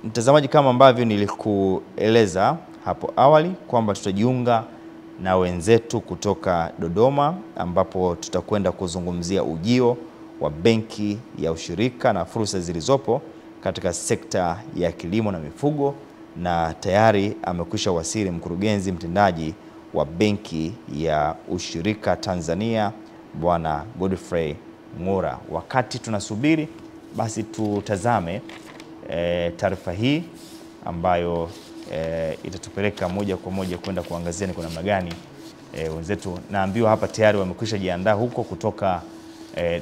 Mtazamaji, kama ambavyo nilikueleza hapo awali kwamba tutajiunga na wenzetu kutoka Dodoma, ambapo tutakwenda kuzungumzia ujio wa benki ya ushirika na fursa zilizopo katika sekta ya kilimo na mifugo, na tayari amekwisha wasili mkurugenzi mtendaji wa benki ya ushirika Tanzania, Bwana Godfrey Ngura. Wakati tunasubiri, basi tutazame taarifa hii ambayo itatupeleka moja kwa moja kwenda kuangazia ni kwa namna gani wenzetu, naambiwa hapa tayari wamekwisha jiandaa huko kutoka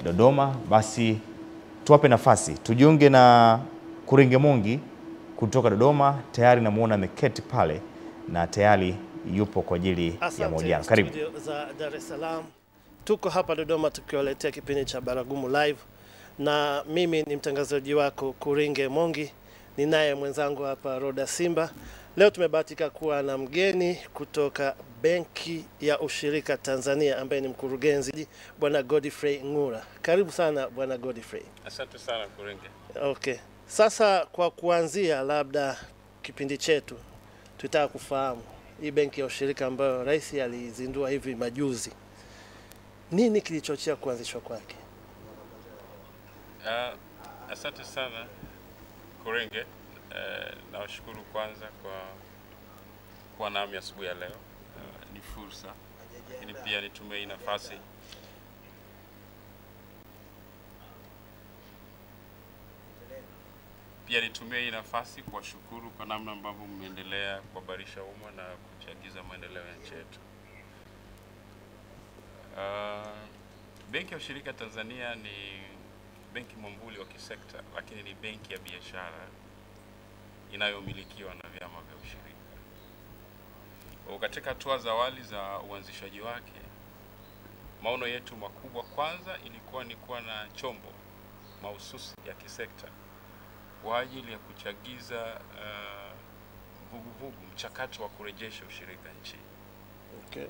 Dodoma. Basi tuwape nafasi tujiunge na Kuringe Mongi kutoka Dodoma. Tayari namuona ameketi pale na tayari yupo kwa ajili ya mahojiano. Karibu. Studio za Dar es Salaam. Tuko hapa Dodoma tukiwaletea kipindi cha Baragumu Live, na mimi ni mtangazaji wako Kuringe Mongi, ninaye mwenzangu hapa Roda Simba. Leo tumebahatika kuwa na mgeni kutoka benki ya ushirika Tanzania ambaye ni mkurugenzi Bwana Godfrey Ngura. Karibu sana Bwana Godfrey. Asante sana Kuringe. Okay. Sasa kwa kuanzia, labda kipindi chetu tutaka kufahamu hii benki ya ushirika ambayo rais alizindua hivi majuzi, nini kilichochea kuanzishwa kwake? Asante sana Kuringe. Nawashukuru kwanza kwa nami asubuhi ya leo. Ni fursa, lakini pia nitumie nafasi kuwashukuru kwa namna ambavyo mmeendelea kuhabarisha umma na kuchagiza maendeleo ya nchi yetu. Benki ya ushirika Tanzania ni benki mwambuli wa kisekta, lakini ni benki ya biashara inayomilikiwa na vyama vya ushirika. Katika hatua za awali za uanzishaji wake, maono yetu makubwa kwanza ilikuwa ni kuwa na chombo mahususi ya kisekta kwa ajili ya kuchagiza mchakato wa kurejesha ushirika nchini. Okay.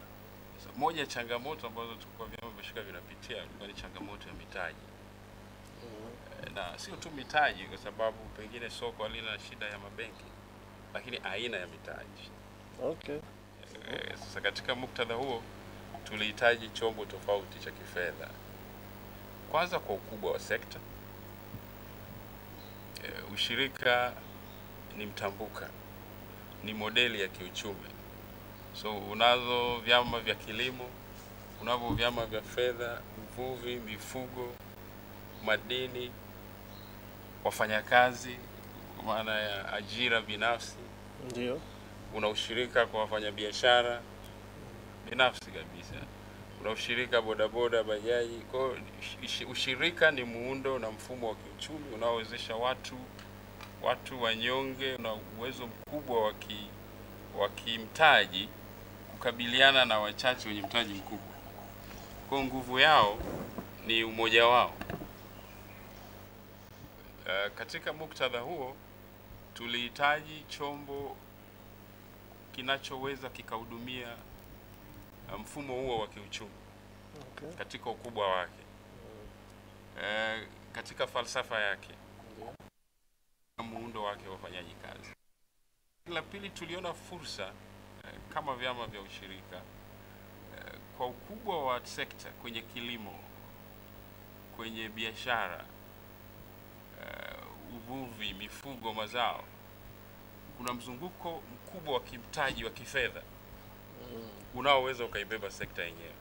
So, moja ya changamoto ambazo tulikuwa vyama vya ushirika vinapitia ilikuwa ni changamoto ya mitaji. Na sio tu mitaji, kwa sababu pengine soko halina shida ya mabenki, lakini aina ya mitaji. Okay. Sasa katika muktadha huo tulihitaji chombo tofauti cha kifedha. Kwanza kwa ukubwa wa sekta. Ushirika ni mtambuka, ni modeli ya kiuchumi. So unazo vyama vya kilimo, unavyo vyama vya fedha, uvuvi, mifugo, madini, wafanyakazi kwa maana ya ajira binafsi. Ndio. Una ushirika kwa wafanyabiashara binafsi kabisa. Una ushirika bodaboda, bajaji. Kwa ushirika ni muundo na mfumo wa kiuchumi unaowezesha watu wanyonge na uwezo mkubwa wa kimtaji kukabiliana na wachache wenye mtaji mkubwa. Kwa nguvu yao ni umoja wao. Katika muktadha huo tulihitaji chombo kinachoweza kikahudumia mfumo huo wa kiuchumi. Okay. Katika ukubwa wake, katika falsafa yake, muundo wake wa ufanyaji kazi. La pili, tuliona fursa kama vyama vya ushirika kwa ukubwa wa sekta kwenye kilimo, kwenye biashara, uvuvi, mifugo, mazao. Kuna mzunguko mkubwa wa kimtaji wa kifedha unaoweza ukaibeba sekta yenyewe.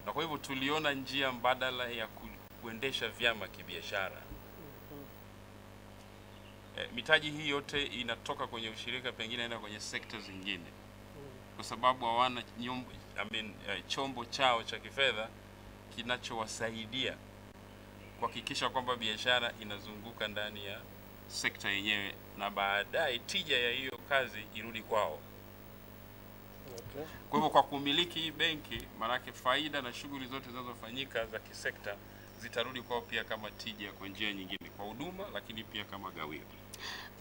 Na kwa hivyo tuliona njia mbadala ya kuendesha vyama kibiashara. Mitaji hii yote inatoka kwenye ushirika, pengine inaenda kwenye sekta zingine, kwa sababu hawana chombo chao cha kifedha kinachowasaidia kuhakikisha kwamba biashara inazunguka ndani ya sekta yenyewe na baadaye tija ya hiyo kazi irudi kwao. Okay. Kwa hivyo kwa kumiliki hii benki, maanake faida na shughuli zote zinazofanyika za kisekta zitarudi kwao pia kama tija kwa njia nyingine, kwa huduma lakini pia kama gawio.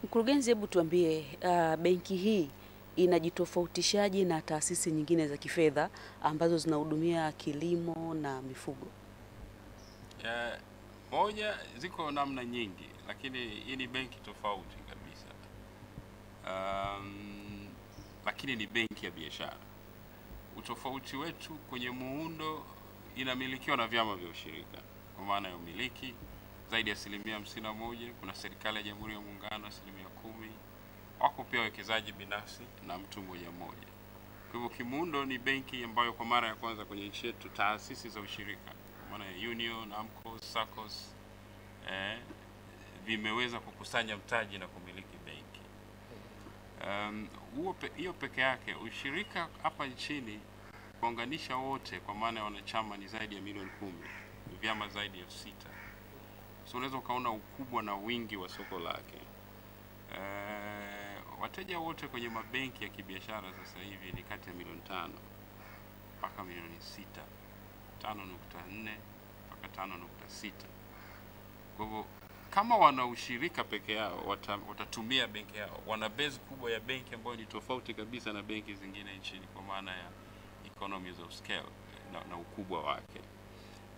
Mkurugenzi, hebu tuambie, benki hii inajitofautishaje na taasisi nyingine za kifedha ambazo zinahudumia kilimo na mifugo? Moja, ziko namna nyingi, lakini hii ni benki tofauti kabisa. Lakini ni benki ya biashara. Utofauti wetu kwenye muundo, inamilikiwa na vyama vya ushirika kwa maana ya umiliki zaidi ya 51%. Kuna serikali ya Jamhuri ya Muungano 10%, wako pia wawekezaji binafsi na mtu mmoja mmoja. Kwa hivyo kimuundo ni benki ambayo kwa mara ya kwanza kwenye nchi yetu taasisi za ushirika kwa maana ya Union, AMCOS, SACCOS vimeweza kukusanya mtaji na kumiliki benki. Hiyo peke yake, ushirika hapa nchini kuunganisha wote kwa maana ya wanachama ni zaidi ya milioni 10, vyama zaidi ya 6. So unaweza ukaona ukubwa na wingi wa soko lake. Wateja wote kwenye mabenki ya kibiashara sasa hivi ni kati ya milioni 5 mpaka milioni 6, 5.4 mpaka 5.6. Kwa hivyo kama wana ushirika peke yao watatumia benki yao, wana base kubwa ya benki ambayo ni tofauti kabisa na benki zingine nchini kwa maana ya economies of scale na ukubwa wake.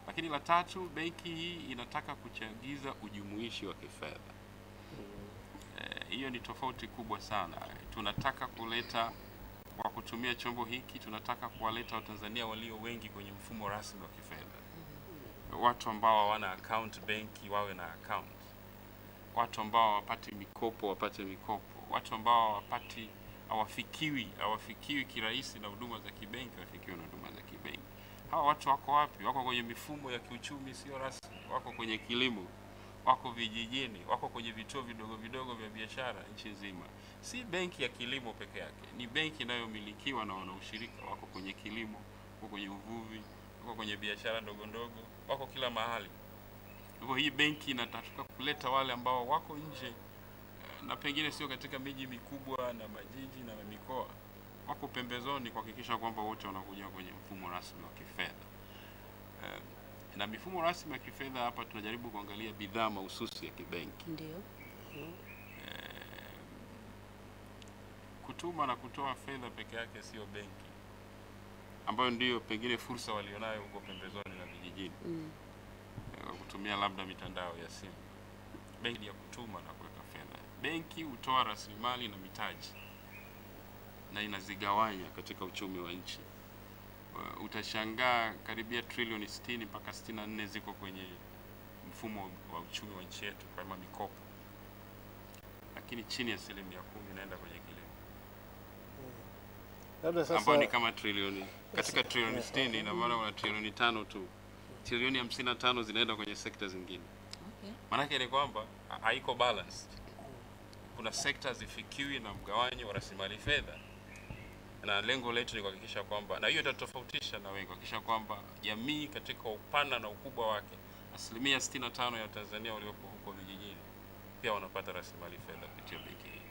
Lakini la tatu, benki hii inataka kuchagiza ujumuishi wa kifedha. Hiyo ni tofauti kubwa sana. Tunataka kuleta, kwa kutumia chombo hiki, tunataka kuwaleta Watanzania walio wengi kwenye mfumo rasmi wa kifedha. Watu ambao hawana account benki wawe na account. Watu ambao hawapati mikopo wapate mikopo. Watu ambao hawafikiwi kirahisi na huduma za kibenki wafikiwe na huduma za kibenki. Hawa watu wako wapi? Wako kwenye mifumo ya kiuchumi sio rasmi, wako kwenye kilimo, wako vijijini, wako kwenye vituo vidogo vidogo vya biashara nchi nzima. Si benki ya kilimo peke yake, ni benki inayomilikiwa na wanaushirika. Wako kwenye kilimo, wako kwenye uvuvi, wako kwenye biashara ndogo ndogo, wako kila mahali. Hivyo hii benki inataka kuleta wale ambao wako nje na pengine sio katika miji mikubwa na majiji na mikoa, wako pembezoni, kuhakikisha kwamba wote wanakuja kwenye mfumo rasmi wa kifedha. Na mifumo rasmi ya kifedha hapa tunajaribu kuangalia bidhaa mahususi ya kibenki. Ndio. Kutuma na kutoa fedha peke yake sio benki, ambayo ndio pengine fursa walionayo huko pembezoni na vijijini. Kutumia labda mitandao ya simu. Benki ya kutuma na kuweka fedha. Benki hutoa rasilimali na mitaji na inazigawanya katika uchumi wa nchi. Utashangaa karibia trilioni 60 mpaka 64 ziko kwenye mfumo wa uchumi wa nchi yetu kama mikopo, lakini chini ya 10% inaenda kwenye kilimo. Labda sasa ambao ni kama trilioni, katika trilioni 60 ina maana wana trilioni 5 tu. Trilioni 55 zinaenda kwenye sekta zingine. Okay. Maana ni kwamba haiko balanced. Kuna sekta zifikiwi na mgawanyo wa rasilimali fedha. Na lengo letu ni kuhakikisha kwamba, na hiyo itatofautisha na wengi, kuhakikisha kwamba jamii katika upana na ukubwa wake, 65% ya Tanzania waliopo huko vijijini pia wanapata rasilimali fedha kupitia benki hii.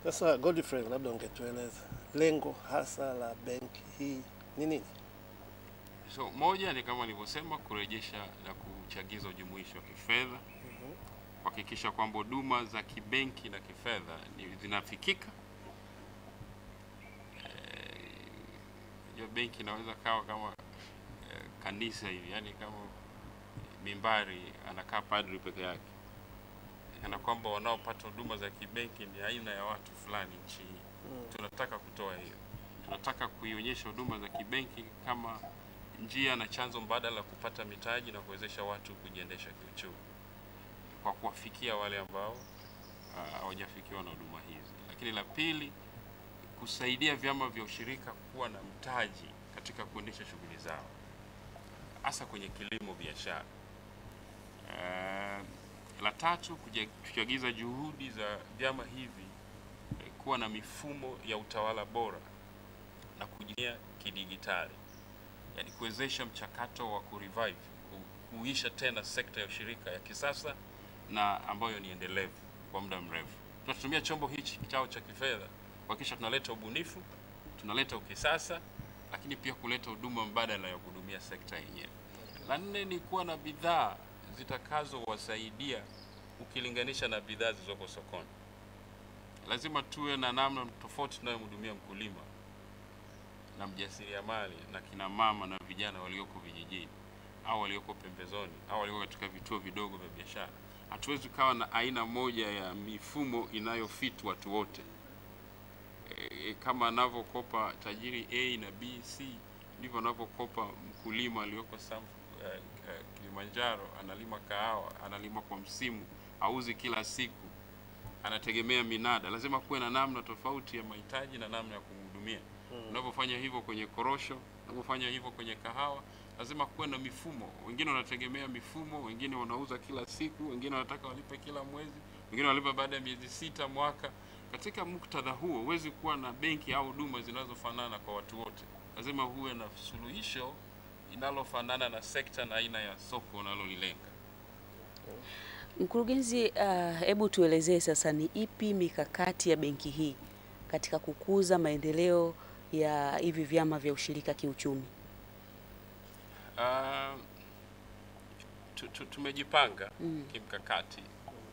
Sasa Godfrey, labda ungetueleza lengo hasa la benki hii ni nini? So moja ni kama nilivyosema, kurejesha na kuchagiza ujumuishi wa kifedha, kuhakikisha kwamba huduma za kibenki na kifedha zinafikika. Benki inaweza kawa kama kanisa hivi, yani kama mimbari anakaa padri peke yake, na kwamba wanaopata huduma za kibenki ni aina ya watu fulani nchi hii. Tunataka kutoa hiyo. Tunataka kuionyesha huduma za kibenki kama njia na chanzo mbadala kupata mitaji na kuwezesha watu kujiendesha kiuchumi, kwa kuwafikia wale ambao hawajafikiwa na huduma hizi. Lakini la pili, kusaidia vyama vya ushirika kuwa na mtaji katika kuendesha shughuli zao, hasa kwenye kilimo biashara. La tatu, kuchagiza juhudi za vyama hivi kuwa na mifumo ya utawala bora na kujia kidigitali, yani kuwezesha mchakato wa kurevive, kuisha tena sekta ya ushirika ya kisasa na ambayo ni endelevu kwa muda mrefu. Tunatumia chombo hichi chao cha kifedha kuhakikisha tunaleta ubunifu, tunaleta ukisasa, lakini pia kuleta huduma mbadala ya kuhudumia sekta yenyewe. La nne ni kuwa na bidhaa zitakazowasaidia ukilinganisha na bidhaa zilizoko sokoni. Lazima tuwe na namna tofauti tunayomhudumia mkulima na mjasiriamali na kina mama na vijana walioko vijijini au walioko pembezoni au walioko katika vituo vidogo vya biashara, hatuwezi kawa na aina moja ya mifumo inayofit watu wote. Kama anavyokopa tajiri A na B, C, ndivyo anavyokopa mkulima aliyoko Kilimanjaro, analima kahawa, analima kwa msimu, auzi kila siku, anategemea minada. Lazima kuwe na namna tofauti ya mahitaji na namna ya kumhudumia. Unapofanya hivyo kwenye korosho, unapofanya hivyo kwenye kahawa, lazima kuwe na mifumo. Wengine wanategemea mifumo, wengine wanauza kila siku, wengine wanataka walipe kila mwezi, wengine walipe baada ya miezi 6, mwaka. Katika muktadha huo, huwezi kuwa na benki au huduma zinazofanana kwa watu wote. Lazima huwe na suluhisho inalofanana na sekta na aina ya soko unalolilenga. Mkurugenzi, hebu tuelezee sasa ni ipi mikakati ya benki hii katika kukuza maendeleo ya hivi vyama vya ushirika kiuchumi? Tumejipanga kimkakati.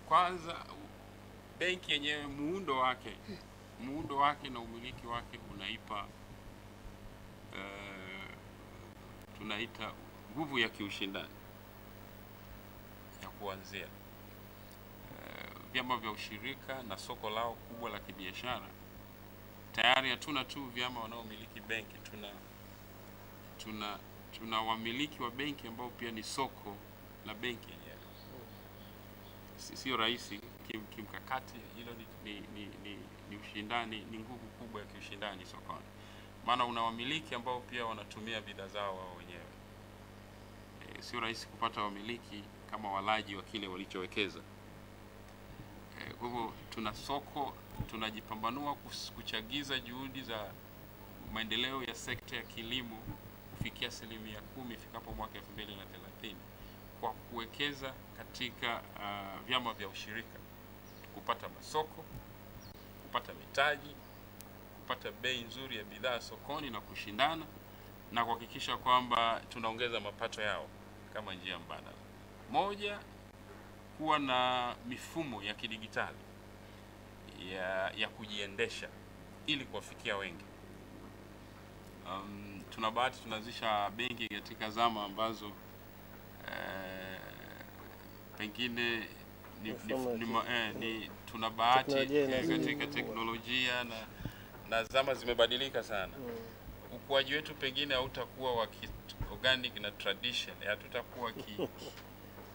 Kwanza, benki yenyewe muundo wake na umiliki wake unaipa tunaita nguvu ya kiushindani ya kuanzia. Vyama vya ushirika na soko lao kubwa la kibiashara, tayari hatuna tu vyama wanaomiliki benki, tuna wamiliki wa benki ambao pia ni soko la benki yenyewe. Sio rahisi kimkakati, hilo ni ushindani, ni nguvu kubwa ya kiushindani sokoni. Maana una wamiliki ambao pia wanatumia bidhaa zao wao wenyewe. Sio rahisi kupata wamiliki kama walaji wa kile walichowekeza. Kwa hivyo tuna soko, tunajipambanua kuchagiza juhudi za maendeleo ya sekta ya kilimo kufikia 10% ifikapo mwaka 2030 kwa kuwekeza katika vyama vya ushirika, kupata masoko, kupata mitaji, kupata bei nzuri ya bidhaa sokoni na kushindana, na kuhakikisha kwamba tunaongeza mapato yao kama njia mbadala. Moja, kuwa na mifumo ya kidigitali ya kujiendesha ili kuwafikia wengi. Tuna bahati tunaanzisha benki katika zama ambazo pengine tuna bahati katika teknolojia na zama zimebadilika sana. Ukuaji wetu pengine hautakuwa wa organic na tradition, hatutakuwa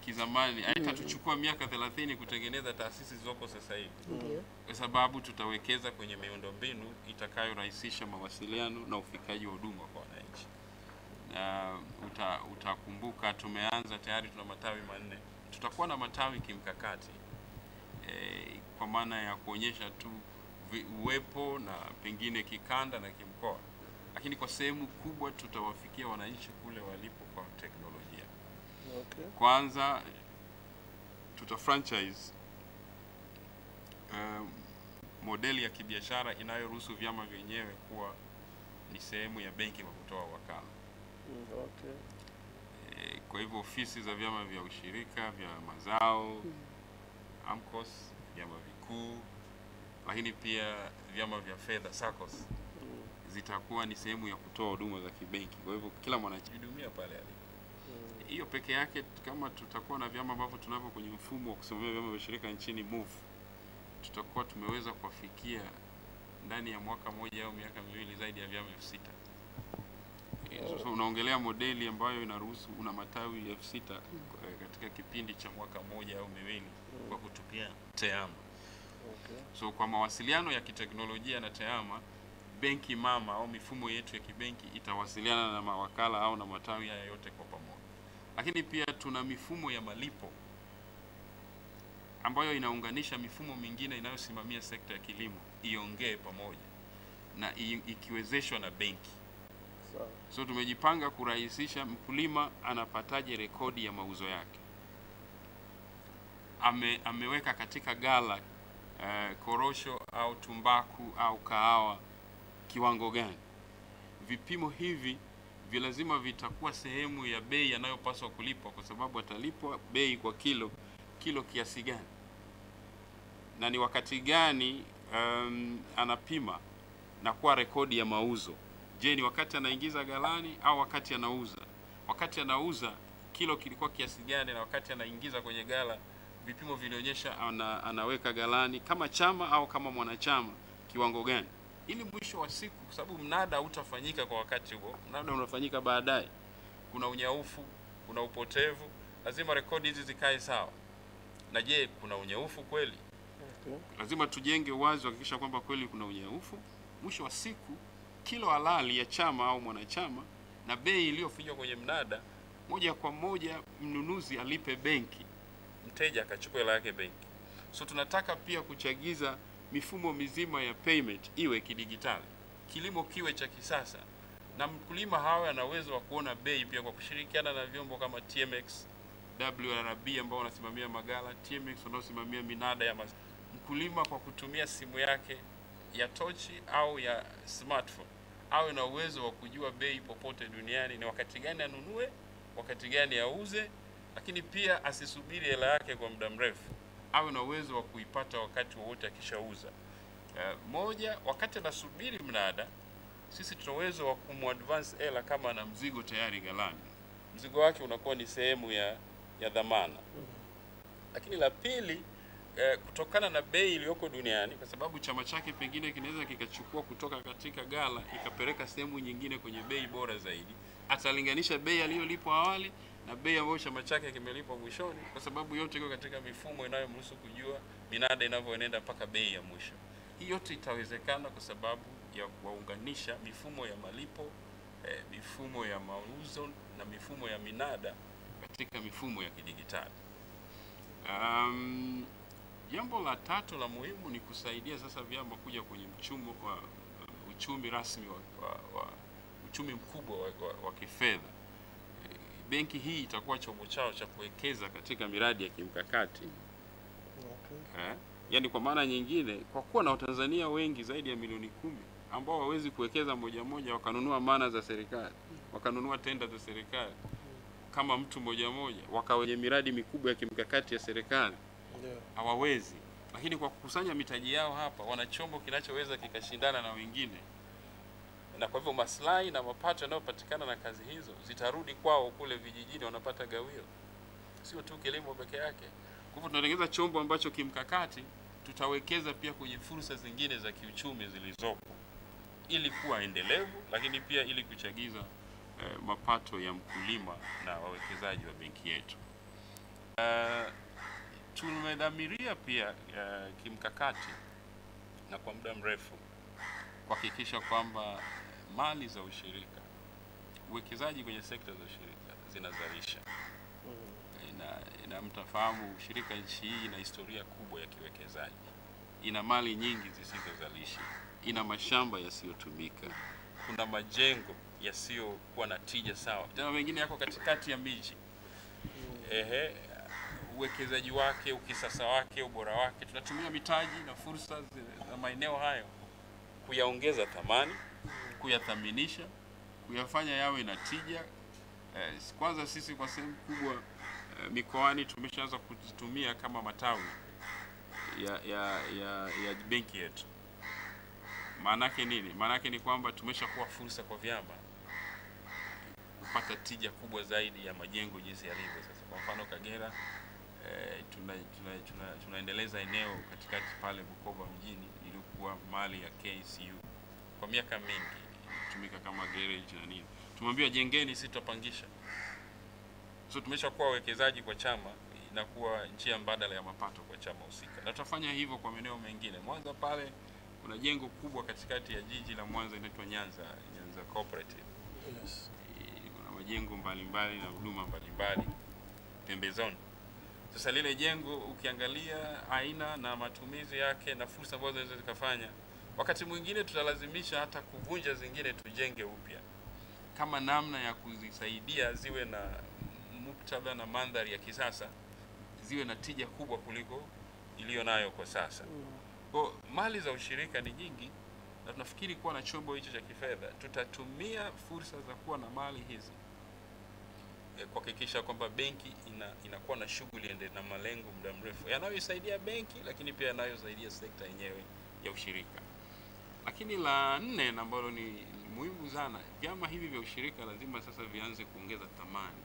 kizamani. Haitatuchukua miaka 30 kutengeneza taasisi zoko sasa hivi. Kwa sababu tutawekeza kwenye miundombinu itakayorahisisha mawasiliano na ufikaji wa huduma kwa wananchi. Utakumbuka tumeanza tayari, tuna matawi 4. Tutakuwa na matawi kimkakati, kwa maana ya kuonyesha tu uwepo na pengine kikanda na kimkoa, lakini kwa sehemu kubwa tutawafikia wananchi kule walipo kwa teknolojia. Kwanza tuta franchise modeli ya kibiashara inayoruhusu vyama vyenyewe kuwa ni sehemu ya benki kwa kutoa wakala. Kwa hivyo ofisi za vyama vya ushirika vya mazao, AMCOS, vyama vikuu, lakini pia vyama vya fedha SACCOS zitakuwa ni sehemu ya kutoa huduma za kibenki. Kwa hivyo kila mwananchi hudumia pale alipo. Hiyo peke yake, kama tutakuwa na vyama ambavyo tunavyo kwenye mfumo wa kusimamia vyama vya ushirika nchini MOVE, tutakuwa tumeweza kuwafikia ndani ya mwaka mmoja au miaka miwili zaidi ya vyama 6,000. So unaongelea modeli ambayo inaruhusu una matawi 6,000 katika kipindi cha mwaka mmoja au miwili kwa kutupia TEHAMA. So kwa mawasiliano ya kiteknolojia na TEHAMA, benki mama au mifumo yetu ya kibenki itawasiliana na mawakala au na matawi haya yote kwa pamoja. Lakini pia tuna mifumo ya malipo ambayo inaunganisha mifumo mingine inayosimamia sekta ya kilimo iongee pamoja na ikiwezeshwa na benki. So tumejipanga kurahisisha mkulima anapataje rekodi ya mauzo yake. Ameweka katika gala korosho au tumbaku au kahawa kiwango gani. Vipimo hivi vilazima vitakuwa sehemu ya bei yanayopaswa kulipwa, kwa sababu atalipwa bei kwa kilo kiasi gani na ni wakati gani anapima na kuwa rekodi ya mauzo. Je, ni wakati anaingiza galani au wakati anauza? Wakati anauza kilo kilikuwa kiasi gani, na wakati anaingiza kwenye gala vipimo vilionyesha anaweka ghalani kama chama au kama mwanachama kiwango gani, ili mwisho wa siku, kwa sababu mnada hautafanyika kwa wakati huo, mnada unafanyika baadaye, kuna unyaufu, kuna upotevu, lazima rekodi hizi zikae sawa. Na je, kuna unyaufu kweli? Lazima tujenge uwazi kuhakikisha kwamba kweli kuna unyaufu. Mwisho wa siku, kilo halali ya chama au mwanachama na bei iliyofinywa kwenye mnada, moja kwa moja mnunuzi alipe benki, mteja akachukua hela yake benki. So tunataka pia kuchagiza mifumo mizima ya payment iwe kidigitali, kilimo kiwe cha kisasa, na mkulima hawe ana uwezo wa kuona bei pia kwa kushirikiana na vyombo kama TMX, WRB ambao wanasimamia magala, TMX wanaosimamia minada ya mkulima kwa kutumia simu yake ya tochi au ya smartphone awe na uwezo wa kujua bei popote duniani, ni wakati gani anunue, wakati gani auze, lakini pia asisubiri hela yake kwa muda mrefu, awe na uwezo wa kuipata wakati wowote akishauza. Moja, wakati anasubiri mnada, sisi tuna uwezo wa kumadvance hela kama ana mzigo tayari ghalani. Mzigo wake unakuwa ni sehemu ya dhamana. Lakini la pili, kutokana na bei iliyoko duniani, kwa sababu chama chake pengine kinaweza kikachukua kutoka katika gala ikapeleka sehemu nyingine kwenye bei bora zaidi, atalinganisha bei aliyolipwa awali na bei ambayo chama chake kimelipwa mwishoni, kwa sababu yote iko katika mifumo inayomruhusu kujua minada inavyoenenda mpaka bei ya mwisho. Hii yote itawezekana kwa sababu ya kuunganisha mifumo ya malipo, mifumo ya mauzo na mifumo ya minada katika mifumo ya kidigitali. Jambo la tatu la muhimu ni kusaidia sasa vyama kuja kwenye uchumi rasmi wa uchumi mkubwa wa kifedha. Benki hii itakuwa chombo chao cha kuwekeza katika miradi ya kimkakati. Yaani kwa maana nyingine, kwa kuwa na Watanzania wengi zaidi ya milioni 10 ambao hawezi kuwekeza moja moja wakanunua amana za serikali, wakanunua tenda za serikali kama mtu moja wakawenye miradi mikubwa ya kimkakati ya serikali, hawawezi. Lakini kwa kukusanya mitaji yao hapa, wana chombo kinachoweza kikashindana na wengine, na kwa hivyo maslahi na mapato yanayopatikana na kazi hizo zitarudi kwao kule vijijini, wanapata gawio, sio tu kilimo peke yake. Kwa hivyo tunatengeneza chombo ambacho kimkakati tutawekeza pia kwenye fursa zingine za kiuchumi zilizopo, ili kuwa endelevu, lakini pia ili kuchagiza mapato ya mkulima na wawekezaji wa benki yetu. Tumedhamiria pia kimkakati na kwa muda mrefu kuhakikisha kwamba mali za ushirika, uwekezaji kwenye sekta za ushirika zinazalisha. Na mtafahamu ushirika nchi hii ina historia kubwa ya kiwekezaji, ina mali nyingi zisizozalisha, ina mashamba yasiyotumika, kuna majengo yasiyokuwa na tija sawa, tena mengine yako katikati ya miji. Uwekezaji wake, ukisasa wake, ubora wake, tunatumia mitaji na fursa za maeneo hayo kuyaongeza thamani, kuyathaminisha, kuyafanya yawe na tija. Kwanza sisi kwa sehemu kubwa mikoani tumeshaanza kuzitumia kama matawi ya benki yetu. Maanake nini? Maanake ni kwamba tumeshakuwa fursa kwa vyama kupata tija kubwa zaidi ya majengo jinsi yalivyo sasa. Kwa mfano Kagera, tunaendeleza eneo katikati pale Bukoba mjini ilikuwa mali ya KCU kwa miaka mingi, tumika kama garage na nini. Tumwambia jengeni, sisi tutapangisha. So tumeshakuwa wawekezaji kwa chama, inakuwa njia mbadala ya mapato kwa chama husika. Na tutafanya hivyo kwa maeneo mengine. Mwanza pale kuna jengo kubwa katikati ya jiji la Mwanza inaitwa Nyanza Cooperative. Yes. Kuna majengo mbalimbali na huduma mbalimbali pembezoni. Sasa lile jengo ukiangalia aina na matumizi yake na fursa ambazo zinaweza zikafanya, wakati mwingine tutalazimisha hata kuvunja zingine tujenge upya, kama namna ya kuzisaidia ziwe na muktadha na mandhari ya kisasa, ziwe na tija kubwa kuliko iliyo nayo kwa sasa. Kwa mali za ushirika ni nyingi, na tunafikiri kuwa na chombo hicho cha kifedha tutatumia fursa za kuwa na mali hizi kuhakikisha kwamba benki inakuwa na shughuli na malengo muda mrefu yanayoisaidia benki, lakini pia yanayosaidia sekta yenyewe ya ushirika. Lakini la nne ambalo ni muhimu sana, vyama hivi vya ushirika lazima sasa vianze kuongeza thamani.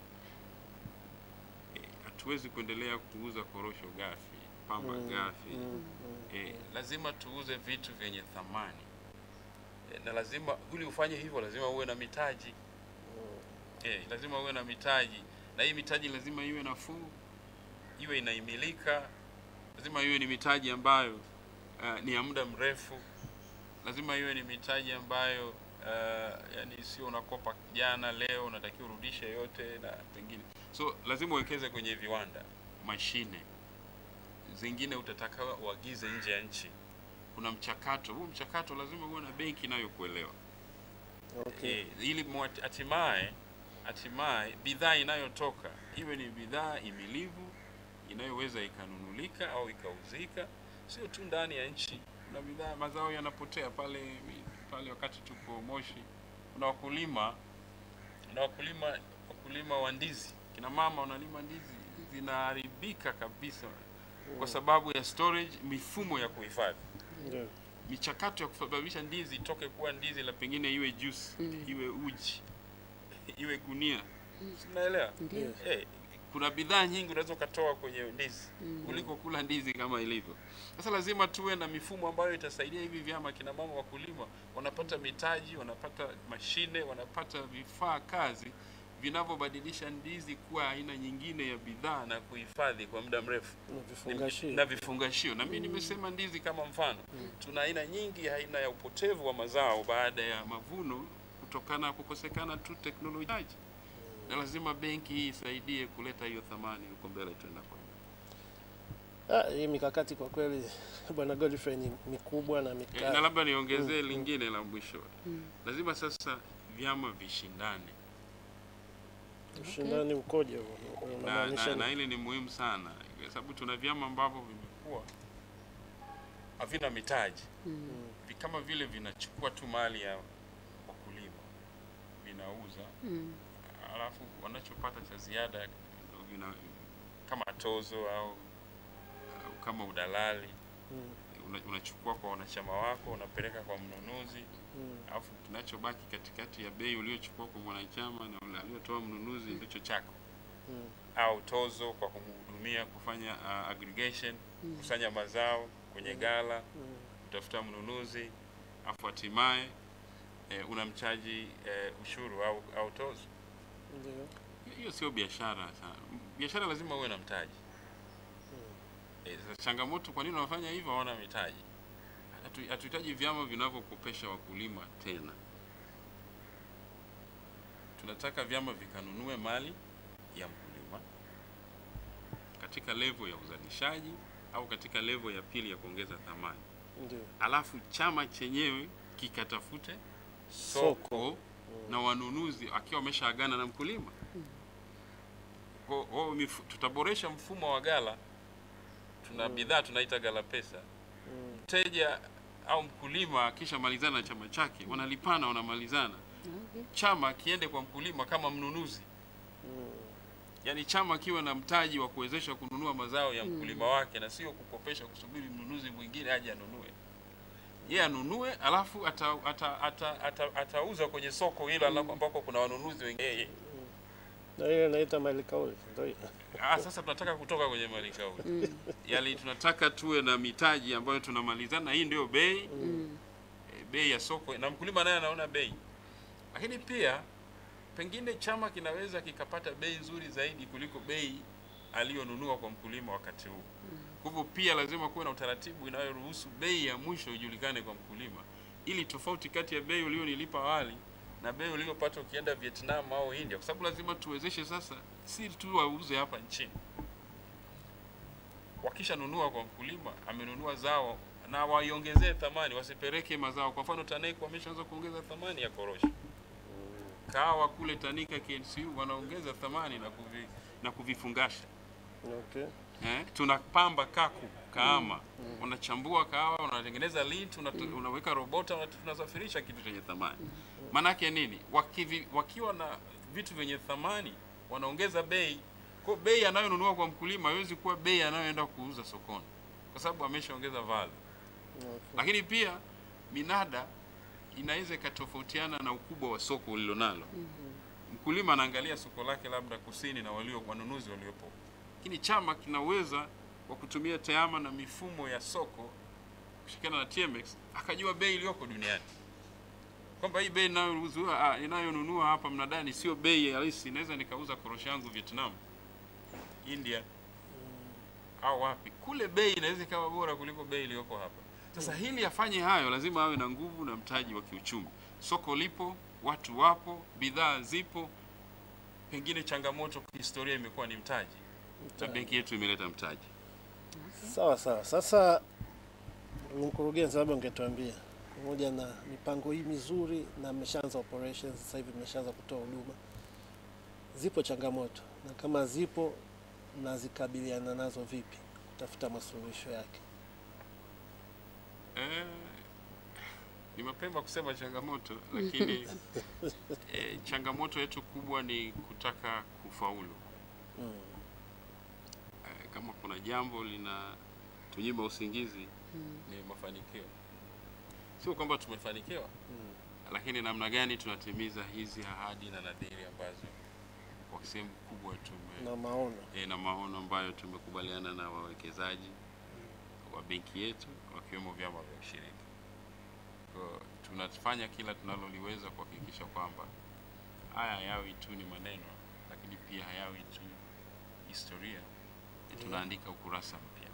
hatuwezi kuendelea kuuza korosho ghafi, pamba ghafi. Lazima tuuze vitu vyenye thamani. Na lazima ili ufanye hivyo lazima uwe na mitaji. Lazima uwe na mitaji, na hii mitaji lazima iwe nafuu, iwe inaimilika. Lazima iwe ni mitaji ambayo ni ya muda mrefu. Lazima iwe ni mitaji ambayo yani sio unakopa jana leo unatakiwa urudishe yote na pengine. So lazima uwekeze kwenye viwanda, mashine. Zingine utataka uagize nje ya nchi. Kuna mchakato. Huu mchakato lazima uwe na benki inayokuelewa. Ili hatimaye bidhaa inayotoka iwe ni bidhaa imilivu, inayoweza ikanunulika au ikauzika, sio tu ndani ya nchi. Kuna bidhaa, mazao yanapotea pale wakati tuko Moshi. Kuna wakulima wa ndizi, kina mama wanalima ndizi zinaharibika kabisa kwa sababu ya storage, mifumo ya kuhifadhi. Michakato ya kusababisha ndizi itoke kuwa ndizi la pengine iwe juice, iwe uji, iwe gunia. Unaelewa? Kuna bidhaa nyingi unaweza ukatoa kwenye ndizi kuliko kula ndizi kama ilivyo. Sasa lazima tuwe na mifumo ambayo itasaidia hivi vyama, kina mama wakulima wanapata mitaji, wanapata mashine, wanapata vifaa kazi vinavyobadilisha ndizi kuwa aina nyingine ya bidhaa na kuhifadhi kwa muda mrefu. Na vifungashio. Na mimi nimesema ndizi kama mfano. Tuna aina nyingi, aina ya upotevu wa mazao baada ya mavuno kutokana kukosekana tu teknolojia. Na lazima benki hii isaidie kuleta hiyo thamani huko mbele tuenda kwa. Hii mikakati kwa kweli Bwana Godfrey ni mikubwa na mikakati. Na labda niongezee lingine la mwisho. Lazima sasa vyama vishindane. Ushindani ukoje? Na ile ni muhimu sana kwa sababu tuna vyama ambavyo vimekuwa havina mitaji. Kama vile vinachukua tu mali ya wakulima, vinauza. Alafu wanachopata cha ziada kama tozo au kama udalali. Unachukua kwa wanachama wako, unapeleka kwa mnunuzi. Alafu kinachobaki katikati ya bei uliochukua kwa mwanachama na ule aliyotoa mnunuzi ndicho chako. Au tozo kwa kumhudumia, kufanya aggregation, kusanya mazao kwenye gala, kutafuta mnunuzi, afu hatimaye unamchaji ushuru au tozo. Hiyo sio biashara sana. Biashara lazima uwe na mtaji. Changamoto kwa nini wanafanya hivyo? Hawana mitaji. Hatuhitaji vyama vinavyokopesha wakulima tena. Tunataka vyama vikanunue mali ya mkulima katika level ya uzalishaji au katika level ya pili ya kuongeza thamani. Alafu chama chenyewe kikatafute soko na wanunuzi akiwa wameshaagana na mkulima. Tutaboresha mfumo wa gala. Tuna bidhaa tunaita gala pesa. Mteja au mkulima kisha malizana na chama chake, wanalipana, wanamalizana. Chama kiende kwa mkulima kama mnunuzi. Yaani chama kiwe na mtaji wa kuwezesha kununua mazao ya mkulima wake na sio kukopesha kusubiri mnunuzi mwingine aje anunue. Yeye anunue alafu atauza kwenye soko hilo ambako kuna wanunuzi wengine. Na hiyo inaitwa malikauli. Sasa tunataka kutoka kwenye malikauli. Yaani tunataka tuwe na mitaji ambayo tunamalizana. Hii ndio bei. Bei ya soko na mkulima naye anaona bei. Lakini pia pengine chama kinaweza kikapata bei nzuri zaidi kuliko bei aliyonunua kwa mkulima wakati huu. Kwa hivyo pia lazima kuwe na utaratibu inayoruhusu bei ya mwisho ijulikane kwa mkulima, ili tofauti kati ya bei uliyonilipa awali na bei uliyopata ukienda Vietnam au India, kwa sababu lazima tuwezeshe sasa si tu wauze hapa nchini. Wakisha nunua kwa mkulima, amenunua zao na waiongezee thamani, wasipeleke mazao. Kwa mfano TANECU wameshaanza kuongeza thamani ya korosho. Kahawa kule Tanika KNCU wanaongeza thamani na kuvifungasha. Tunapamba kahawa. Unachambua kahawa, unatengeneza lint, unaweka robota, tunasafirisha kitu chenye thamani. Maana yake nini? Wakiwa na vitu vyenye thamani, wanaongeza bei. Kwa bei anayonunua kwa mkulima haiwezi kuwa bei anayoenda kuuza sokoni, kwa sababu ameshaongeza value. Lakini pia minada inaweza ikatofautiana na ukubwa wa soko ulilonalo. Mkulima anaangalia soko lake labda kusini na wanunuzi waliopo lakini chama kinaweza kwa kutumia tehama na mifumo ya soko kushirikiana na TMX akajua bei iliyoko duniani, kwamba hii bei inayonunua hapa mnadani sio bei halisi, inaweza nikauza korosho yangu Vietnam, India au wapi kule, bei inaweza ikawa bora kuliko bei iliyoko hapa. Sasa hili afanye hayo, lazima awe na nguvu na mtaji wa kiuchumi. Soko lipo, watu wapo, bidhaa zipo. Pengine changamoto kihistoria imekuwa ni mtaji. Na benki yetu imeleta mtaji. Sawa sawa. Sasa mkurugenzi, labda ungetuambia pamoja na mipango hii mizuri na mmeshaanza operations sasa hivi, mmeshaanza kutoa huduma, zipo changamoto, na kama zipo mnazikabiliana nazo vipi kutafuta masuluhisho yake? Ni mapema kusema changamoto, lakini changamoto yetu kubwa ni kutaka kufaulu. Kama kuna jambo lina tunyima usingizi ni mafanikio. Sio kwamba tumefanikiwa, lakini namna gani tunatimiza hizi ahadi na nadhiri ambazo kwa sehemu kubwa na maono ambayo tumekubaliana na wawekezaji wa benki yetu, wakiwemo vyama vya ushirika. Kwa tunafanya kila tunaloliweza kuhakikisha kwamba haya hayawi tu ni maneno, lakini pia hayawi tu historia, tunaandika ukurasa mpya.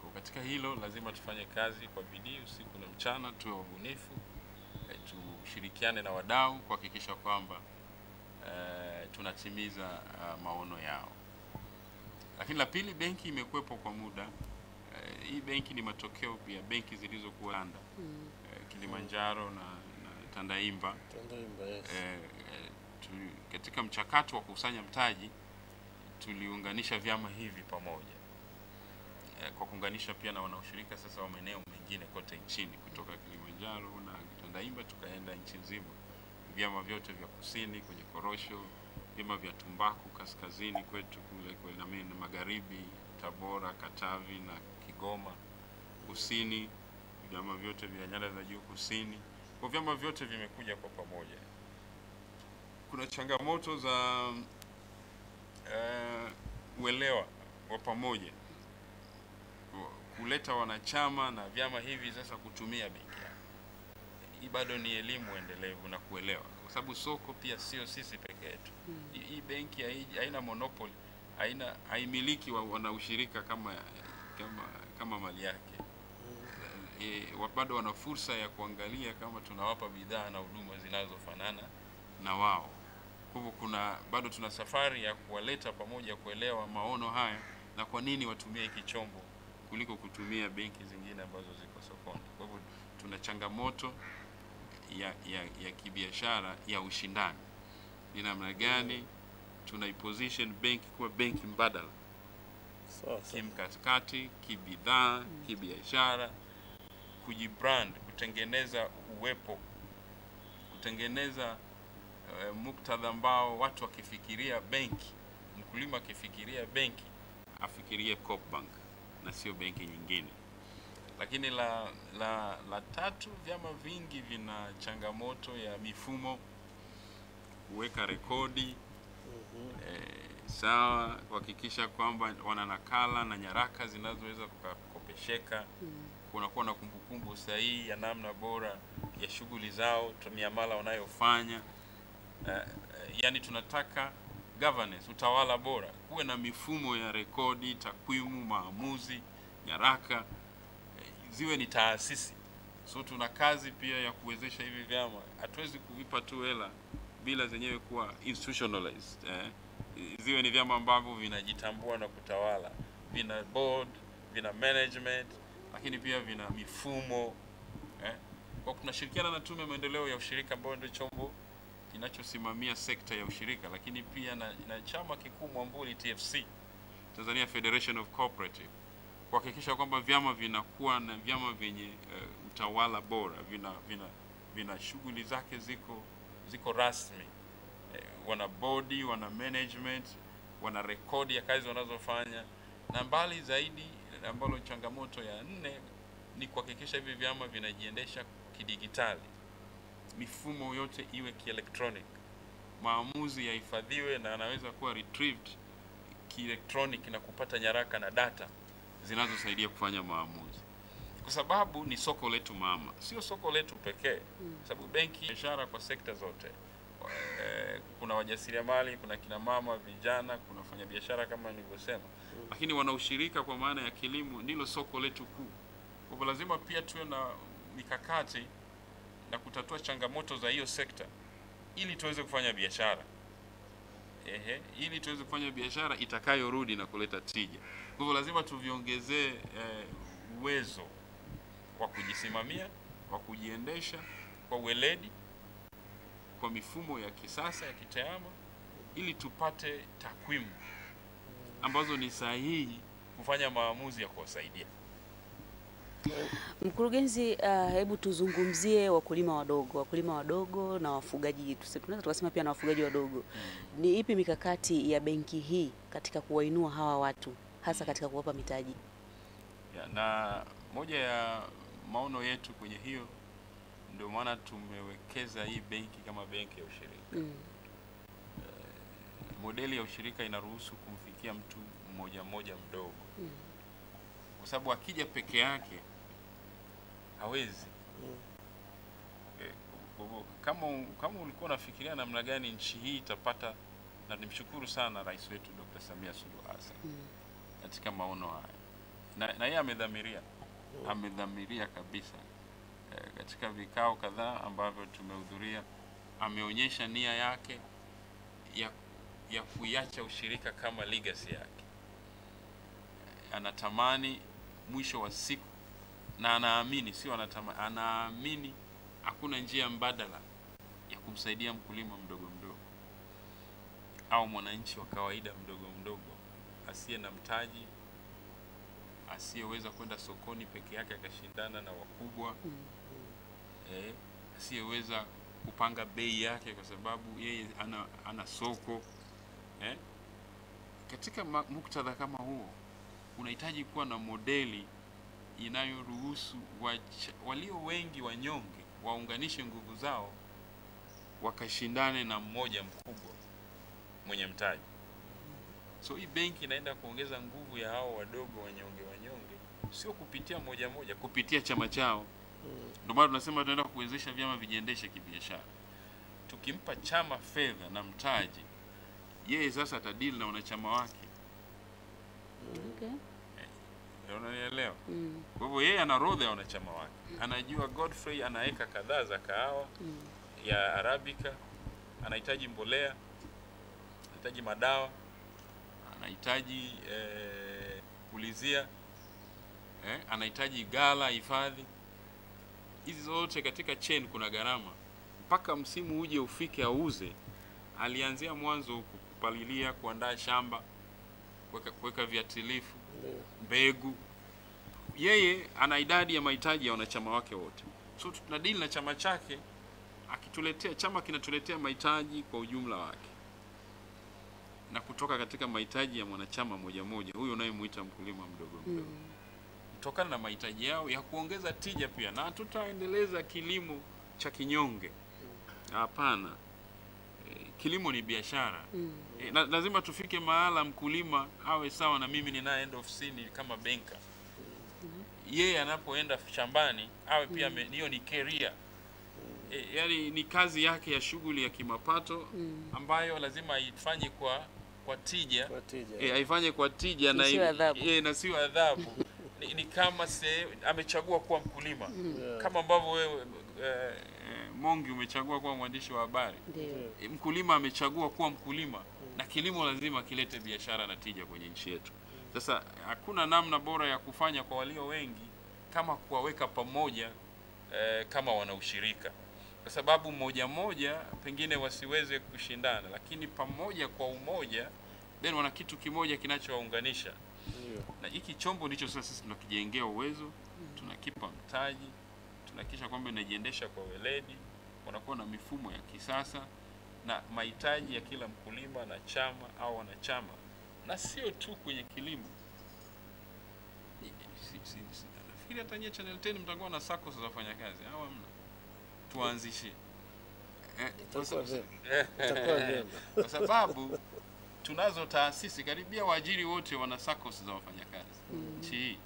Kwa katika hilo lazima tufanye kazi kwa bidii usiku na mchana, tuwe wabunifu, tushirikiane na wadau kuhakikisha kwamba tunatimiza maono yao. Lakini la pili, benki imekuwepo kwa muda. Hii benki ni matokeo ya benki zilizokuwa anda Kilimanjaro na Tandaimba. Yes. Katika mchakato wa kukusanya mtaji tuliunganisha vyama hivi pamoja, kwa kuunganisha pia na wanaushirika sasa wa maeneo mengine kote nchini, kutoka Kilimanjaro na Tandaimba tukaenda nchi nzima. Vyama vyote vya kusini kwenye korosho, vyama vya tumbaku kaskazini kwetu kule na magharibi, Tabora, Katavi na Kigoma, kusini vyama vyote vya nyanda za juu kusini. Kwa vyama vyote vimekuja kwa pamoja. Kuna changamoto za uelewa wa pamoja, kuleta wanachama na vyama hivi sasa kutumia benki. Hii bado ni elimu endelevu na kuelewa, kwa sababu soko pia sio sisi peke yetu. Hii benki haina monopoly, haimiliki wanaushirika kama mali yake. Bado wana fursa ya kuangalia kama tunawapa bidhaa na huduma zinazofanana na wao. Kwa hivyo bado tuna safari ya kuwaleta pamoja, kuelewa maono haya na kwa nini watumie hiki chombo kuliko kutumia benki zingine ambazo ziko sokoni. Kwa hivyo tuna changamoto ya kibiashara ya ushindani. Ni namna gani tunaiposition benki kuwa benki mbadala, kimkakati, kibidhaa, kibiashara, kujibrand, kutengeneza uwepo, kutengeneza muktadha ambao watu wakifikiria benki, mkulima akifikiria benki afikirie Coopbank na sio benki nyingine. Lakini la tatu, vyama vingi vina changamoto ya mifumo, kuweka rekodi sawa, kuhakikisha kwamba wana nakala na nyaraka zinazoweza kukopesheka, kunakuwa na kumbukumbu sahihi ya namna bora ya shughuli zao, miamala wanayofanya. Yani tunataka governance, utawala bora, kuwe na mifumo ya rekodi, takwimu, maamuzi, nyaraka, ziwe ni taasisi. So tuna kazi pia ya kuwezesha hivi vyama. Hatuwezi kuvipa tu hela bila zenyewe kuwa institutionalized. Ziwe ni vyama ambavyo vinajitambua na kutawala, vina board, vina management, lakini pia vina mifumo. Kwa tunashirikiana na Tume ya Maendeleo ya Ushirika ambayo ndio chombo kinachosimamia sekta ya ushirika, lakini pia na chama kikuu Mwambuli TFC, Tanzania Federation of Cooperative, kuhakikisha kwamba vyama vinakuwa na vyama vyenye utawala bora, vina shughuli zake ziko rasmi, wana body, wana management, wana rekodi ya kazi wanazofanya. Na mbali zaidi, ambalo changamoto ya 4 ni kuhakikisha hivi vyama vinajiendesha kidigitali, mifumo yote iwe kielektronic, maamuzi yahifadhiwe na anaweza kuwa retrieved kielektroniki na kupata nyaraka na data zinazosaidia kufanya maamuzi, kwa sababu ni soko letu mama, sio soko letu pekee, kwa sababu benki biashara kwa sekta zote. Kuna wajasiriamali, kuna kina mama, vijana, kuna wafanya biashara kama nilivyosema, lakini wana ushirika kwa maana ya kilimo, ndilo soko letu kuu. Kwa hivyo lazima pia tuwe na mikakati na kutatua changamoto za hiyo sekta ili tuweze kufanya biashara. Ili tuweze kufanya biashara itakayorudi na kuleta tija. Kwa hivyo lazima tuviongezee uwezo wa kujisimamia, wa kujiendesha kwa weledi, kwa mifumo ya kisasa ya kitaaluma, ili tupate takwimu ambazo ni sahihi kufanya maamuzi ya kuwasaidia. Mkurugenzi, hebu tuzungumzie wakulima wadogo na wafugaji, tunaweza tukasema pia na wafugaji wadogo. Ni ipi mikakati ya benki hii katika kuwainua hawa watu, hasa katika kuwapa mitaji? Na moja ya maono yetu kwenye hiyo, ndio maana tumewekeza hii benki kama benki ya ushirika. Modeli ya ushirika inaruhusu kumfikia mtu mmoja mmoja mdogo, kwa sababu akija peke yake hawezi. Kama ulikuwa unafikiria namna gani nchi hii itapata, na nimshukuru sana Rais wetu Dr. Samia Suluhu Hassan katika maono haya, na yeye amedhamiria kabisa. Katika vikao kadhaa ambavyo tumehudhuria, ameonyesha nia yake ya kuiacha ushirika kama legacy yake. Anatamani mwisho wa siku, na anaamini hakuna njia mbadala ya kumsaidia mkulima mdogo au mwananchi wa kawaida mdogo asiye na mtaji, asiyeweza kwenda sokoni peke yake akashindana na wakubwa, asiyeweza kupanga bei yake kwa sababu yeye ana soko. Katika muktadha kama huo, unahitaji kuwa na modeli inayoruhusu walio wengi wanyonge waunganishe nguvu zao wakashindane na mmoja mkubwa mwenye mtaji. So hii benki inaenda kuongeza nguvu ya hao wadogo wanyonge, sio kupitia moja, kupitia chama chao. Ndio maana tunasema tunaenda kuwezesha vyama vijiendeshe kibiashara. Tukimpa chama fedha na mtaji, yeye sasa atadili na wanachama wake. Unanielewa? Kwa hivyo yeye ana orodha ya wanachama wake. Anajua Godfrey anaeka kadhaa za kahawa ya Arabica, anahitaji mbolea, anahitaji madawa, anahitaji kulizia, anahitaji gala, hifadhi. Hizi zote katika chain kuna gharama. Mpaka msimu uje ufike auze, alianzia mwanzo kupalilia, kuandaa shamba, kuweka viatilifu, mbegu. Yeye ana idadi ya mahitaji ya wanachama wake wote. So tunadili na chama chake, chama kinatuletea mahitaji kwa ujumla wake, na kutoka katika mahitaji ya mwanachama moja, huyo unayemuita mkulima mdogo, kutokana na mahitaji yao ya kuongeza tija pia. Na tutaendeleza kilimo cha kinyonge. Hapana. Kilimo ni biashara. Lazima tufike mahala mkulima awe sawa na mimi ninaenda ofisini kama benka. Yeye anapoenda shambani awe pia hiyo ni career. Yaani ni kazi yake ya shughuli ya kimapato ambayo lazima aifanye kwa tija. Aifanye kwa tija na sio adhabu. Ni kama amechagua kuwa mkulima. Kama ambavyo wewe Mongi umechagua kuwa mwandishi wa habari. Mkulima amechagua kuwa mkulima, na kilimo lazima kilete biashara na tija kwenye nchi yetu. Sasa hakuna namna bora ya kufanya kwa walio wengi kama kuwaweka pamoja kama wana ushirika. Kwa sababu moja pengine wasiweze kushindana, lakini pamoja kwa umoja then wana kitu kimoja kinachowaunganisha. Na hiki chombo ndicho sasa sisi tunakijengea uwezo, tunakipa mtaji, tunahakikisha kwamba inajiendesha kwa weledi, wanakuwa na mifumo ya kisasa na mahitaji ya kila mkulima na chama au wanachama. Na sio tu kwenye kilimo. Nafikiri hata nyie Channel 10 mtakuwa na sako za wafanyakazi au hamna? Tuanzishe. Kwa sababu tunazo taasisi karibia waajiri wote wana SACCOS za wafanyakazi nchi hii,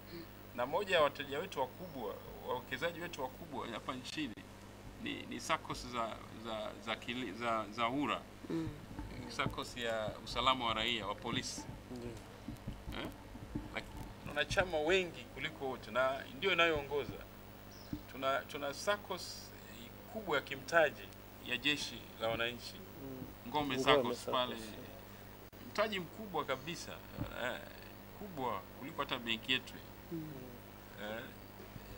na moja ya wateja wetu wakubwa, wawekezaji wetu wakubwa hapa nchini ni SACCOS za URA, SACCOS ya usalama wa raia wa polisi. Wanachama wengi kuliko wote na ndio inayoongoza. Tuna SACCOS kubwa ya kimtaji ya jeshi la wananchi, Ngome SACCOS pale, mtaji mkubwa kabisa, kubwa kuliko hata benki yetu.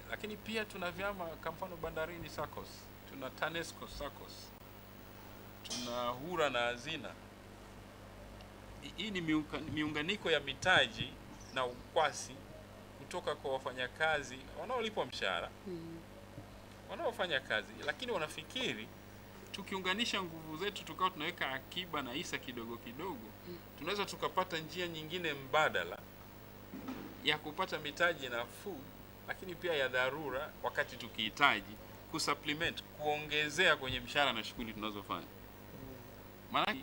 Lakini pia tuna vyama kama mfano bandarini SACCOS, tuna TANESCO SACCOS, tuna URA na hazina. Hii ni miunganiko ya mitaji na ukwasi kutoka kwa wafanyakazi wanaolipwa mshahara, wanaofanya kazi, lakini wanafikiri tukiunganisha nguvu zetu tukao tunaweka akiba na hisa kidogo kidogo, tunaweza tukapata njia nyingine mbadala ya kupata mitaji nafuu, lakini pia ya dharura wakati tukihitaji kusupplement, kuongezea kwenye mshahara na shughuli tunazofanya. Maana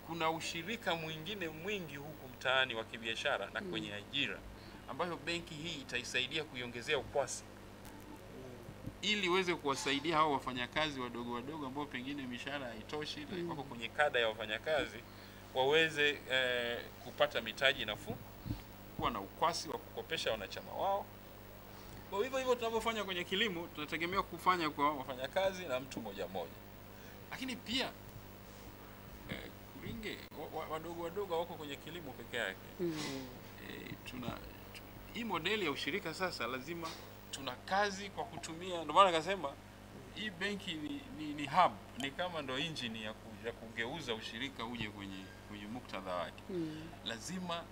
kuna ushirika mwingine mwingi huku mtaani wa kibiashara na kwenye ajira ambayo benki hii itaisaidia kuiongezea ukwasi ili iweze kuwasaidia hao wafanyakazi wadogo wadogo ambao pengine mishahara haitoshi, wako kwenye kada ya wafanyakazi, waweze kupata mitaji nafuu, kuwa na ukwasi wa kukopesha wanachama wao. Kwa hivyo hivyo tunavyofanya kwenye kilimo, tunategemea kufanya kwa wafanyakazi na mtu mmoja mmoja. Lakini pia wadogo wadogo wako kwenye kilimo peke yake. Hii modeli ya ushirika sasa lazima tuna kazi kwa kutumia, ndio maana nikasema hii benki ni hub, ni kama ndo engine ya kugeuza ushirika uje kwenye muktadha wake. Lazima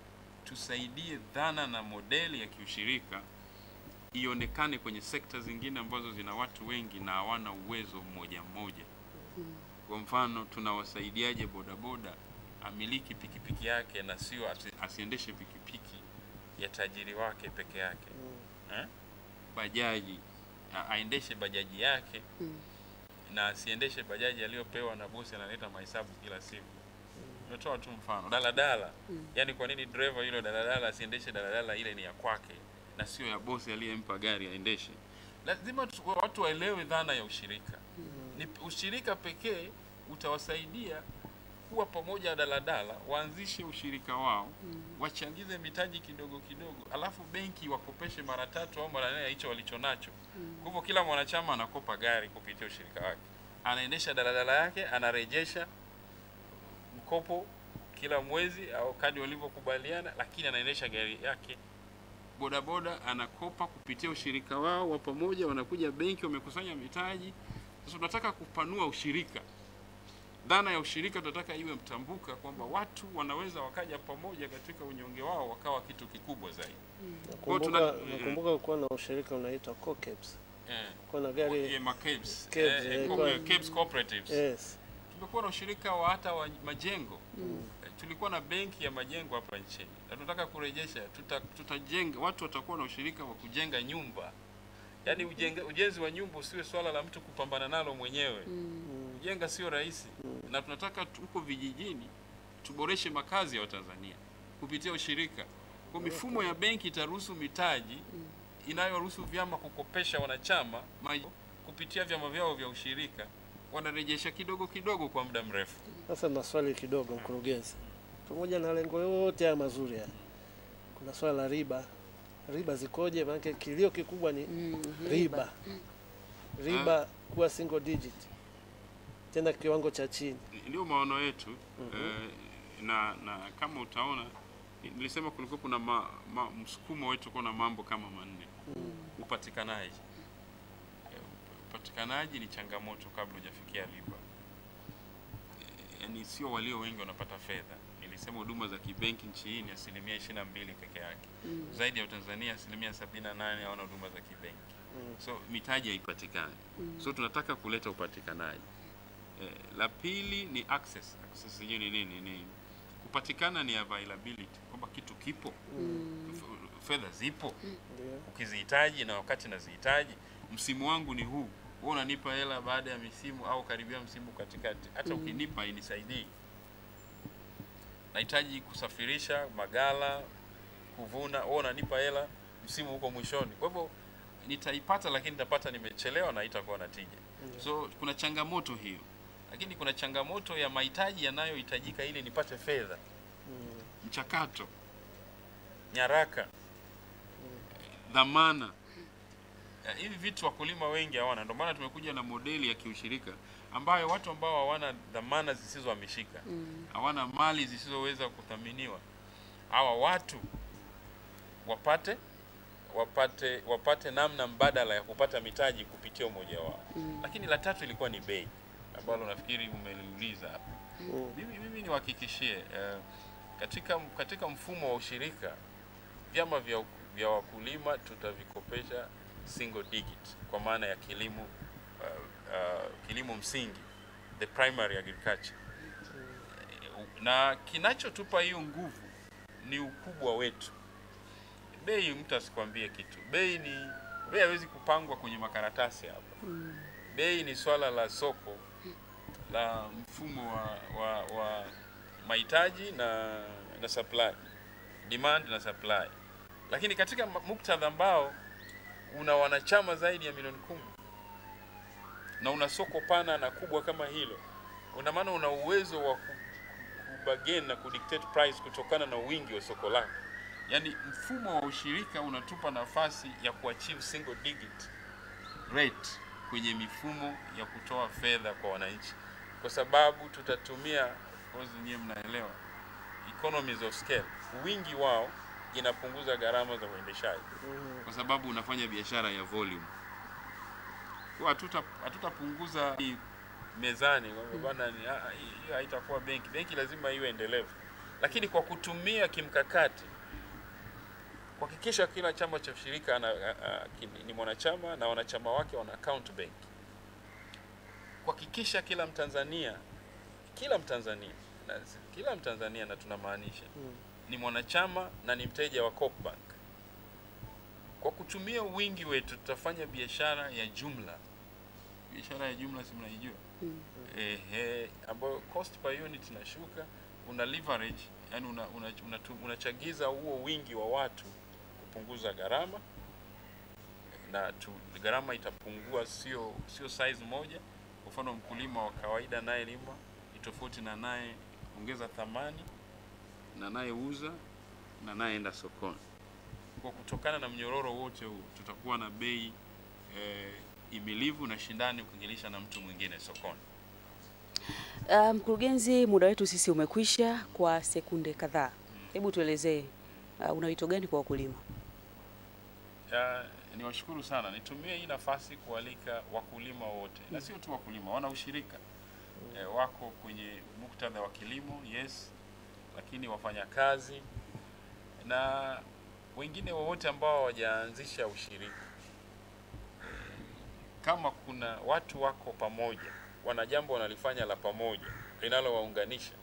tusaidie dhana na modeli ya kiushirika ionekane kwenye sekta zingine ambazo zina watu wengi na hawana uwezo mmoja mmoja. Kwa mfano, tunawasaidiaje bodaboda amiliki pikipiki yake na sio asiendeshe pikipiki ya tajiri wake peke yake. Bajaji aendeshe bajaji yake na asiendeshe bajaji aliyopewa na bosi analeta mahesabu kila siku. Natoa tu mfano. Daladala. Yaani kwa nini driver yule daladala asiendeshe daladala ile ni ya kwake na sio ya bosi aliyempa gari aendeshe? Lazima watu waelewe dhana ya ushirika. Ni ushirika pekee utawasaidia kuwa pamoja daladala, waanzishe ushirika wao, wachangize mitaji kidogo kidogo, alafu benki wakopeshe mara 3 au mara 4 hicho walichonacho. Kwa hivyo kila mwanachama anakopa gari kupitia ushirika wake. Anaendesha daladala yake, anarejesha mkopo kila mwezi au kadi walivyokubaliana, lakini anaendesha gari yake. Bodaboda anakopa kupitia ushirika wao wa pamoja, wanakuja benki wamekusanya mitaji. Sasa tunataka kupanua ushirika. Dhana ya ushirika tunataka iwe mtambuka kwamba watu wanaweza wakaja pamoja katika unyonge wao wakawa kitu kikubwa zaidi. Nakumbuka kuwa na ushirika unaitwa COCAPS. Kuna gari CAPS cooperatives. Yes. Tumekuwa na ushirika wa hata wa majengo. Tulikuwa na benki ya majengo hapa nchini. Na tunataka kurejesha, tutajenga, watu watakuwa na ushirika wa kujenga nyumba. Yaani ujenzi wa nyumba usiwe swala la mtu kupambana nalo mwenyewe. Kujenga sio rahisi. Na tunataka huko vijijini tuboreshe makazi ya Watanzania kupitia ushirika. Kwa mifumo ya benki itaruhusu mitaji inayoruhusu vyama kukopesha wanachama kupitia vyama vyao vya ushirika, wanarejesha kidogo kidogo kwa muda mrefu. Sasa na swali kidogo mkurugenzi. Pamoja na lengo yote ya mazuri haya, kuna swala la riba. Riba zikoje? Maana kilio kikubwa ni riba. Riba kuwa single digit, tena kiwango cha chini. Ndio maono yetu. Na kama utaona nilisema kulikuwa kuna msukumo wetu kuna mambo kama 4. Upatikanaji. Upatikanaji ni changamoto kabla hujafikia riba. Yaani sio walio wengi wanapata fedha. Nilisema huduma za kibenki nchi hii ni 22% peke yake. Zaidi ya Tanzania 78% hawana huduma za kibenki. So mitaji haipatikani. So tunataka kuleta upatikanaji. La pili ni access. Access hiyo ni nini? Ni kupatikana, ni availability, kwamba kitu kipo. Fedha zipo. Ukizihitaji na wakati nazihitaji. Msimu wangu ni huu. Wewe unanipa hela baada ya misimu au karibia msimu katikati. Hata ukinipa inisaidii. nahitaji kusafirisha magala, kuvuna, wewe unanipa hela msimu huko mwishoni. Kwa hivyo nitaipata, lakini nitapata nimechelewa na itakuwa na tija. So kuna changamoto hiyo, lakini kuna changamoto ya mahitaji yanayohitajika ili nipate fedha, mchakato, nyaraka, dhamana. Hivi vitu wakulima wengi hawana. Ndio maana tumekuja na modeli ya kiushirika ambayo watu ambao hawana dhamana zisizohamishika, hawana mali zisizoweza kuthaminiwa, hawa watu wapate namna mbadala ya kupata mitaji kupitia umoja wao. Lakini la tatu ilikuwa ni bei, ambalo nafikiri umeliuliza hapa. Mimi niwahakikishie, katika mfumo wa ushirika vyama vya wakulima tutavikopesha single digit, kwa maana ya kilimo msingi, the primary agriculture. Na kinachotupa hiyo nguvu ni ukubwa wetu. Bei, mtu asikwambie kitu. Bei haiwezi kupangwa kwenye makaratasi hapa. Bei ni swala la soko, la mfumo wa mahitaji na supply, demand na supply. Lakini katika muktadha ambao una wanachama zaidi ya milioni 10 na una soko pana na kubwa kama hilo, una maana una uwezo wa kubargain na kudictate price kutokana na wingi wa soko lako. Yaani mfumo wa ushirika unatupa nafasi ya kuachieve single digit rate kwenye mifumo ya kutoa fedha kwa wananchi, kwa sababu tutatumia, kwa zenyewe mnaelewa, economies of scale. Wingi wao inapunguza gharama za uendeshaji, kwa sababu unafanya biashara ya volume. Kwa hatutapunguza mezani kwamba bwana hiyo haitakuwa benki. Benki lazima iwe endelevu, lakini kwa kutumia kimkakati kuhakikisha kila chama cha ushirika ni mwanachama na wanachama wake wana account bank, kuhakikisha kila Mtanzania na tunamaanisha ni mwanachama na ni mteja wa Coopbank. Kwa kutumia wingi wetu tutafanya biashara ya jumla. Biashara ya jumla si mnaijua? Ambayo cost per unit inashuka, una leverage, yani unachagiza huo wingi wa watu kupunguza gharama, na gharama itapungua, sio size moja. Kwa mfano mkulima wa kawaida naye lima tofauti na naye ongeza thamani, na naye uza, na naye enda sokoni. Kwa kutokana na mnyororo wote huu tutakuwa na bei imilivu na shindani ukilinganisha na mtu mwingine sokoni. Mkurugenzi, muda wetu sisi umekwisha kwa sekunde kadhaa. Hebu tuelezee una wito gani kwa wakulima? Niwashukuru sana. Nitumie hii nafasi kualika wakulima wote, na sio tu wakulima, wana ushirika wako kwenye muktadha wa kilimo, yes, lakini wafanyakazi na wengine wote ambao hawajaanzisha ushirika. Kama kuna watu wako pamoja, wana jambo wanalifanya la pamoja linalowaunganisha,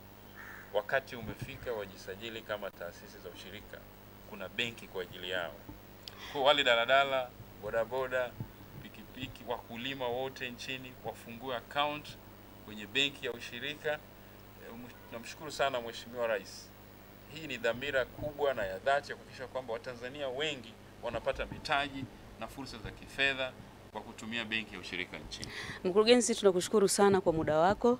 wakati umefika wajisajili kama taasisi za ushirika. Kuna benki kwa ajili yao. Kwa wale daladala, bodaboda, pikipiki, wakulima wote nchini wafungue account kwenye benki ya ushirika. Namshukuru sana Mheshimiwa Rais. Hii ni dhamira kubwa na ya dhati ya kuhakikisha kwamba Watanzania wengi wanapata mitaji na fursa za kifedha kwa kutumia benki ya ushirika nchini. Mkurugenzi, tunakushukuru sana kwa muda wako.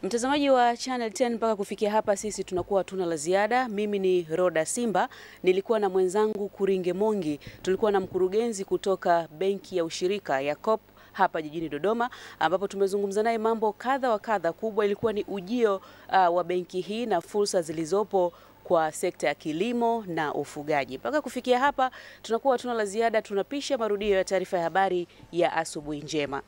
Mtazamaji wa Channel 10, mpaka kufikia hapa sisi tunakuwa hatuna la ziada. Mimi ni Roda Simba, nilikuwa na mwenzangu Kuringe Mongi, tulikuwa na mkurugenzi kutoka benki ya ushirika ya COP hapa jijini Dodoma, ambapo tumezungumza naye mambo kadha wa kadha. Kubwa ilikuwa ni ujio wa benki hii na fursa zilizopo kwa sekta ya kilimo na ufugaji. Mpaka kufikia hapa tunakuwa hatuna la ziada, tunapisha marudio ya taarifa ya habari ya asubuhi njema.